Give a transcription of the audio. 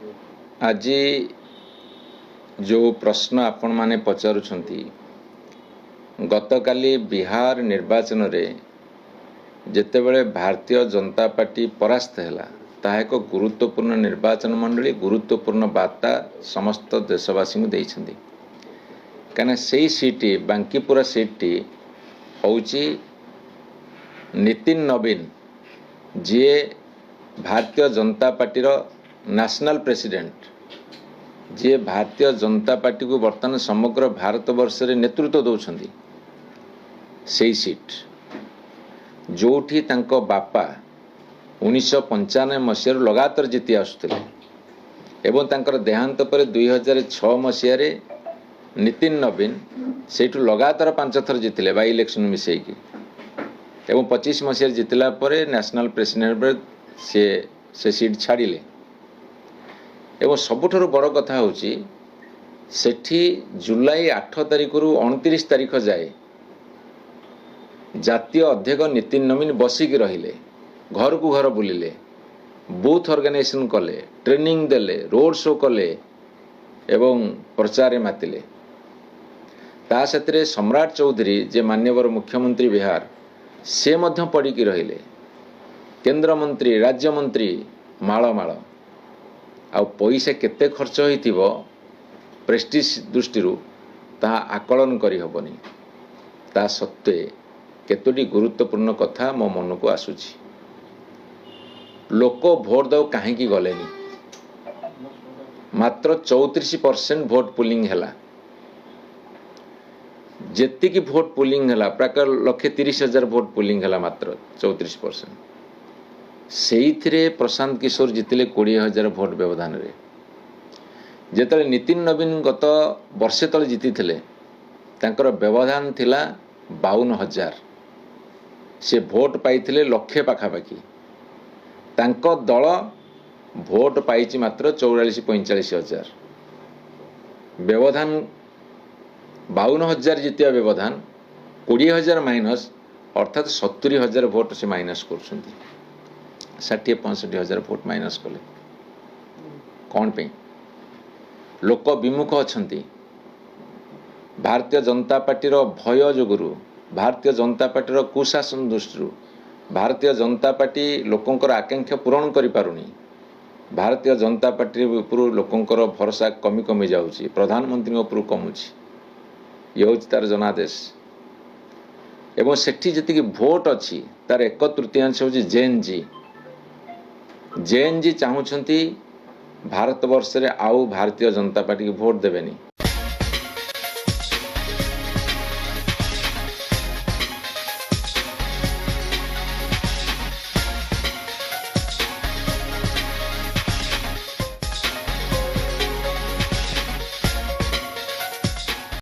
आज जो प्रश्न आपण माने पचारुछंती गतकाली बिहार निर्वाचन रे जेतेबेले भारतीय जनता पार्टी परास्त हैला ताहा एक गुरुत्वपूर्ण निर्वाचन मंडली गुरुत्वपूर्ण बार्ता समस्त देशवासी को देइछंती कना सेई सीटी बांकीपुरा सीटी होउची नितिन नवीन जी भारतीय जनता पार्टी रो नेशनल प्रेसिडेंट जी भारतीय जनता पार्टी को बर्तमान समग्र भारत वर्ष रे नेतृत्व दौरान से सीट जोठी तांको बापा 1995 मसीह लगातार जीति आसुले एवं तांकर देहांत पर 2006 मसीह नितिन नवीन सेठू लगातार 5 थर जीतिले बाई इलेक्शन मिसेकी एवं 25 मसीह जीतला परे नेशनल प्रेसिडेंट से सीट छाड़िले एवं सबुठारु बड़ कथा होची सेठी जुलाई 8 तारिख रु 29 तारिख जाए जातीय अध्यक्ष नितिन नवीन बसिक रहिले घर को घर बुलिले बूथ ऑर्गेनाइजेशन कले ट्रेनिंग देले रोड शो कले एवं प्रचार मातिले ता सतरे सम्राट चौधरी जे मान्यवर मुख्यमंत्री बिहार से मध्य पड़ी की रहिले केंद्र मंत्री राज्य मंत्री माଳ माଳ आ पैसा केते खर्च होइतिबो प्रेस्टीज दृष्टि ता आकलन करी हबनी ता सत्वे केतोटी गुरुत्वपूर्ण कथा मो मन को आसुची लोक भोट दो काहे की गलेनी मात्र 34% भोट पुलिंग हैला जेति की भोट पुलिंग हैला प्राय 1,30,000 भोट पुलिंग हैला मात्र 34% से प्रशांत किशोर जीतिले 20,000 भोट व्यवधान रे जेतले नितिन नवीन गत वर्षे तले जीति थिले तांकर व्यवधान थिला 52,000 से भोट पाइथिले लक्षे पाखापाखि तांको दल भोट पाइछि मात्र 44-45,000 व्यवधान 52,000 जीतिया व्यवधान 20,000 माइनस अर्थात 70,000 भोट से माइनस करछंती 60-65,000 भोट माइनस कले कौन पे लोक विमुख अछंती भारतीय जनता पार्टी रो भय जोगुरु भारतीय जनता पार्टी रो कुशासन दृष्टि भारतीय जनता पार्टी लोकंकर आकांक्षा पूरण करि पारुनी भारतीय जनता पार्टी ऊपर लोकंकर भरोसा कमी कमी जाउची प्रधानमंत्री ऊपर कमुची ये हूँ तार जनादेश एवं सेठी जति भोट अच्छी तार 1/3 हूँ जेएन जी चाहूँगी भारत वर्ष रे आउ भारतीय जनता पार्टी की भोट देवेनी